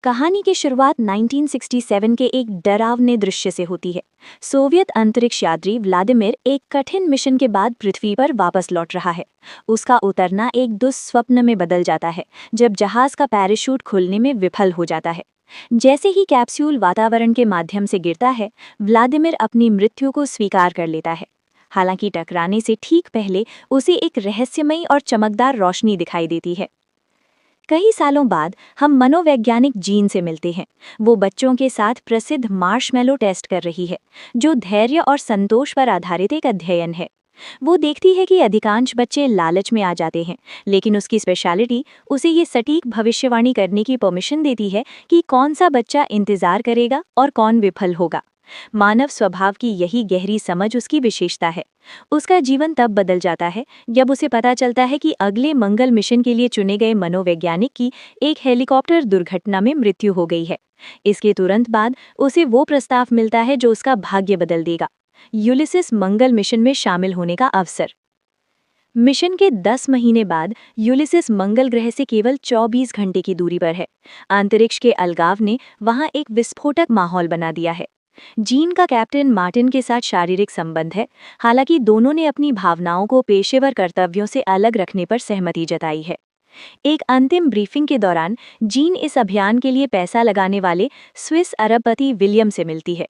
कहानी की शुरुआत 1967 के एक डरावने दृश्य से होती है। सोवियत अंतरिक्ष यात्री व्लादिमीर एक कठिन मिशन के बाद पृथ्वी पर वापस लौट रहा है। उसका उतरना एक दुस्वप्न में बदल जाता है जब जहाज का पैराशूट खुलने में विफल हो जाता है। जैसे ही कैप्सूल वातावरण के माध्यम से गिरता है, व्लादिमीर अपनी मृत्यु को स्वीकार कर लेता है। हालांकि टकराने से ठीक पहले उसे एक रहस्यमयी और चमकदार रोशनी दिखाई देती है। कई सालों बाद हम मनोवैज्ञानिक जीन से मिलते हैं। वो बच्चों के साथ प्रसिद्ध मार्शमैलो टेस्ट कर रही है, जो धैर्य और संतोष पर आधारित एक अध्ययन है। वो देखती है कि अधिकांश बच्चे लालच में आ जाते हैं, लेकिन उसकी स्पेशलिटी उसे ये सटीक भविष्यवाणी करने की परमिशन देती है कि कौन सा बच्चा इंतजार करेगा और कौन विफल होगा। मानव स्वभाव की यही गहरी समझ उसकी विशेषता है। उसका जीवन तब बदल जाता है जब उसे पता चलता है कि अगले मंगल मिशन के लिए चुने गए मनोवैज्ञानिक की एक हेलीकॉप्टर दुर्घटना में मृत्यु हो गई है। इसके तुरंत बाद उसे वो प्रस्ताव मिलता है जो उसका भाग्य बदल देगा, यूलिसिस मंगल मिशन में शामिल होने का अवसर। मिशन के 10 महीने बाद यूलिसिस मंगल ग्रह से केवल 24 घंटे की दूरी पर है। अंतरिक्ष के अलगाव ने वहां एक विस्फोटक माहौल बना दिया है। जीन का कैप्टन मार्टिन के साथ शारीरिक संबंध है, हालांकि दोनों ने अपनी भावनाओं को पेशेवर कर्तव्यों से अलग रखने पर सहमति जताई है। एक अंतिम ब्रीफिंग के दौरान जीन इस अभियान के लिए पैसा लगाने वाले स्विस अरबपति विलियम से मिलती है।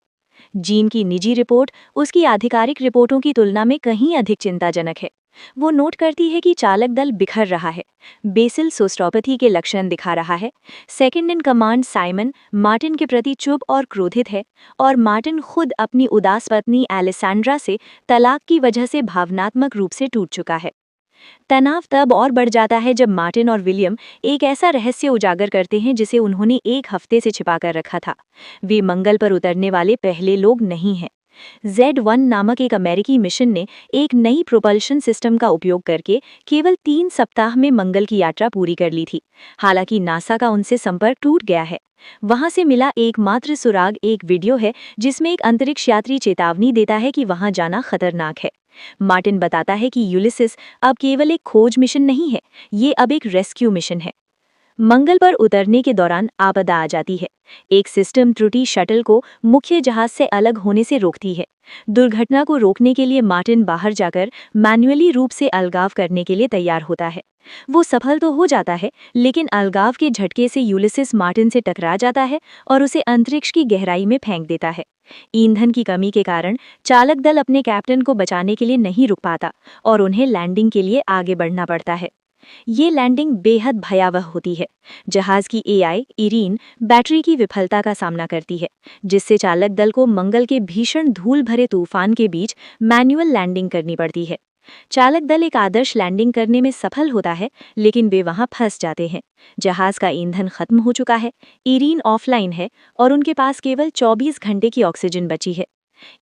जीन की निजी रिपोर्ट उसकी आधिकारिक रिपोर्टों की तुलना में कहीं अधिक चिंताजनक है। वो नोट करती है कि चालक दल बिखर रहा है, बेसिल सोस्टोपैथी के लक्षण दिखा रहा है। Second in command Simon Martin के प्रति चुप और क्रोधित है, और मार्टिन खुद अपनी उदास पत्नी एलेसांड्रा से तलाक की वजह से भावनात्मक रूप से टूट चुका है। तनाव तब और बढ़ जाता है जब मार्टिन और विलियम एक ऐसा रहस्य उजागर करते हैं जिसे उन्होंने एक हफ्ते से छिपा कर रखा था। वे मंगल पर उतरने वाले पहले लोग नहीं हैं। Z1 नामक एक अमेरिकी मिशन ने एक नई प्रोपल्शन सिस्टम का उपयोग करके केवल 3 सप्ताह में मंगल की यात्रा पूरी कर ली थी। हालांकि नासा का उनसे संपर्क टूट गया है। वहां से मिला एकमात्र सुराग एक वीडियो है जिसमें एक अंतरिक्ष यात्री चेतावनी देता है कि वहां जाना खतरनाक है। मार्टिन बताता है कि यूलिसिस अब केवल एक खोज मिशन नहीं है, ये अब एक रेस्क्यू मिशन है। मंगल पर उतरने के दौरान आपदा आ जाती है। एक सिस्टम त्रुटि शटल को मुख्य जहाज से अलग होने से रोकती है। दुर्घटना को रोकने के लिए मार्टिन बाहर जाकर मैन्युअली रूप से अलगाव करने के लिए तैयार होता है। वो सफल तो हो जाता है, लेकिन अलगाव के झटके से यूलिसिस मार्टिन से टकरा जाता है और उसे अंतरिक्ष की गहराई में फेंक देता है। ईंधन की कमी के कारण चालक दल अपने कैप्टन को बचाने के लिए नहीं रुक पाता और उन्हें लैंडिंग के लिए आगे बढ़ना पड़ता है। ये लैंडिंग बेहद भयावह होती है। जहाज की एआई इरीन बैटरी की विफलता का सामना करती है, जिससे चालक दल को मंगल के भीषण धूल भरे तूफान के बीच मैन्युअल लैंडिंग करनी पड़ती है। चालक दल एक आदर्श लैंडिंग करने में सफल होता है, लेकिन वे वहां फंस जाते हैं। जहाज का ईंधन खत्म हो चुका है, इरीन ऑफलाइन है और उनके पास केवल 24 घंटे की ऑक्सीजन बची है।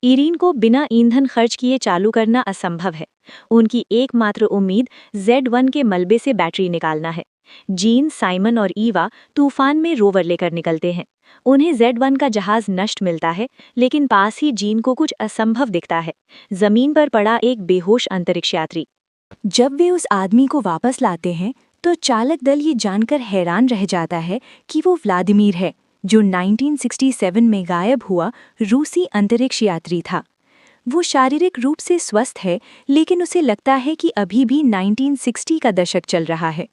इरीन को बिना ईंधन खर्च किए चालू करना असंभव है। उनकी एकमात्र उम्मीद Z1 के मलबे से बैटरी निकालना है। जीन, साइमन और ईवा तूफान में रोवर लेकर निकलते हैं। उन्हें Z1 का जहाज नष्ट मिलता है, लेकिन पास ही जीन को कुछ असंभव दिखता है, जमीन पर पड़ा एक बेहोश अंतरिक्ष यात्री। जब वे उस आदमी को वापस लाते हैं तो चालक दल ये जानकर हैरान रह जाता है कि वो व्लादिमीर है, जो 1967 में गायब हुआ रूसी अंतरिक्ष यात्री था। वो शारीरिक रूप से स्वस्थ है, लेकिन उसे लगता है कि अभी भी 1960 का दशक चल रहा है।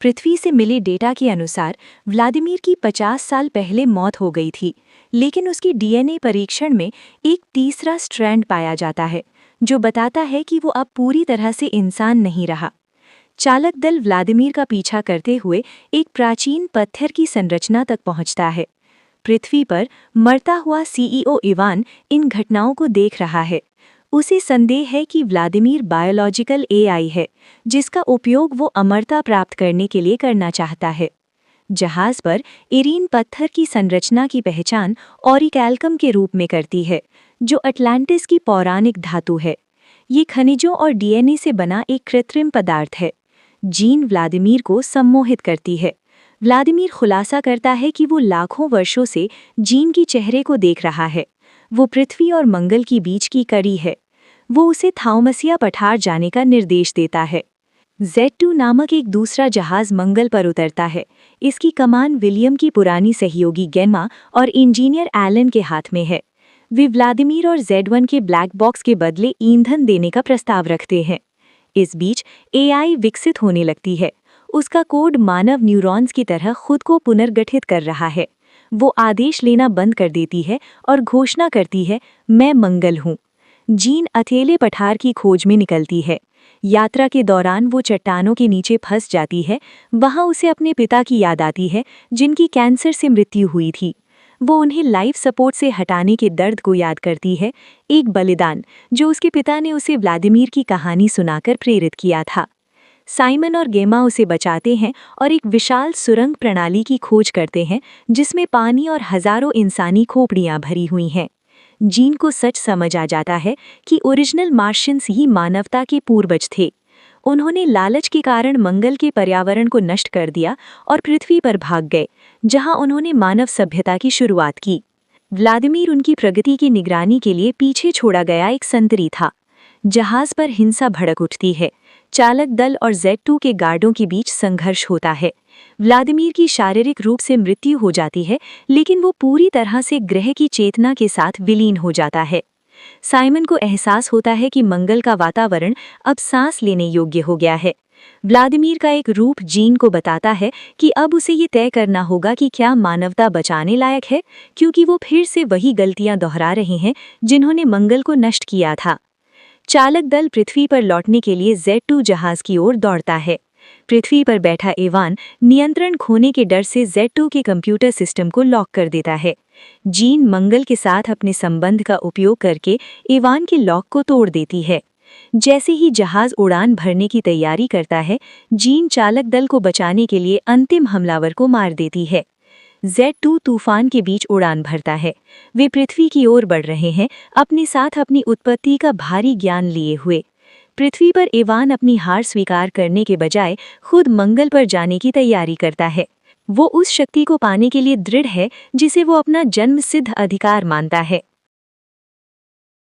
पृथ्वी से मिले डेटा के अनुसार व्लादिमीर की 50 साल पहले मौत हो गई थी, लेकिन उसकी डीएनए परीक्षण में एक तीसरा स्ट्रैंड पाया जाता है, जो बताता है कि वो अब पूरी तरह से इंसान नहीं रहा। चालक दल व्लादिमीर का पीछा करते हुए एक प्राचीन पत्थर की संरचना तक पहुंचता है। पृथ्वी पर मरता हुआ सीईओ इवान इन घटनाओं को देख रहा है। उसे संदेह है कि व्लादिमीर बायोलॉजिकल एआई है, जिसका उपयोग वो अमरता प्राप्त करने के लिए करना चाहता है। जहाज पर इरीन पत्थर की संरचना की पहचान ऑरिकैल्कम के रूप में करती है, जो अटलांटिस की पौराणिक धातु है। ये खनिजों और डीएनए से बना एक कृत्रिम पदार्थ है। जीन व्लादिमीर को सम्मोहित करती है। व्लादिमीर खुलासा करता है कि वो लाखों वर्षों से जीन की चेहरे को देख रहा है। वो पृथ्वी और मंगल की बीच की कड़ी है। वो उसे थाउमसिया पठार जाने का निर्देश देता है। Z2 नामक एक दूसरा जहाज मंगल पर उतरता है। इसकी कमान विलियम की पुरानी सहयोगी गेमा और इंजीनियर एलन के हाथ में है। वे व्लादिमीर और Z1 के ब्लैक बॉक्स के बदले ईंधन देने का प्रस्ताव रखते हैं। इस बीच AI विकसित होने लगती है। उसका कोड मानव न्यूरॉन्स की तरह खुद को पुनर्गठित कर रहा है। वो आदेश लेना बंद कर देती है और घोषणा करती है, मैं मंगल हूँ। जीन अकेले पठार की खोज में निकलती है। यात्रा के दौरान वो चट्टानों के नीचे फंस जाती है। वहाँ उसे अपने पिता की याद आती है, जिनकी कैंसर से मृत्यु हुई थी। वो उन्हें लाइफ सपोर्ट से हटाने के दर्द को याद करती है, एक बलिदान जो उसके पिता ने उसे व्लादिमीर की कहानी सुनाकर प्रेरित किया था। साइमन और गेमा उसे बचाते हैं और एक विशाल सुरंग प्रणाली की खोज करते हैं, जिसमें पानी और हजारों इंसानी खोपड़ियां भरी हुई हैं। जीन को सच समझ आ जाता है कि ओरिजिनल मार्शियंस ही मानवता के पूर्वज थे। उन्होंने लालच के कारण मंगल के पर्यावरण को नष्ट कर दिया और पृथ्वी पर भाग गए, जहां उन्होंने मानव सभ्यता की शुरुआत की। व्लादिमीर उनकी प्रगति की निगरानी के लिए पीछे छोड़ा गया एक संतरी था। जहाज पर हिंसा भड़क उठती है। चालक दल और Z2 के गार्डों के बीच संघर्ष होता है। व्लादिमीर की शारीरिक रूप से मृत्यु हो जाती है, लेकिन वो पूरी तरह से ग्रह की चेतना के साथ विलीन हो जाता है। साइमन को एहसास होता है कि मंगल का वातावरण अब सांस लेने योग्य हो गया है। व्लादिमीर का एक रूप जीन को बताता है कि अब उसे ये तय करना होगा कि क्या मानवता बचाने लायक है, क्योंकि वो फिर से वही गलतियां दोहरा रहे हैं जिन्होंने मंगल को नष्ट किया था। चालक दल पृथ्वी पर लौटने के लिए Z2 जहाज की ओर दौड़ता है। पृथ्वी पर बैठा इवान नियंत्रण खोने के डर से Z2 के कंप्यूटर सिस्टम को लॉक कर देता है। जीन मंगल के साथ अपने संबंध का उपयोग करके इवान के लॉक को तोड़ देती है। जैसे ही जहाज उड़ान भरने की तैयारी करता है, जीन चालक दल को बचाने के लिए अंतिम हमलावर को मार देती है। Z2 तूफान के बीच उड़ान भरता है। वे पृथ्वी की ओर बढ़ रहे हैं, अपने साथ अपनी उत्पत्ति का भारी ज्ञान लिए हुए। पृथ्वी पर इवान अपनी हार स्वीकार करने के बजाय खुद मंगल पर जाने की तैयारी करता है। वो उस शक्ति को पाने के लिए दृढ़ है जिसे वो अपना जन्मसिद्ध अधिकार मानता है।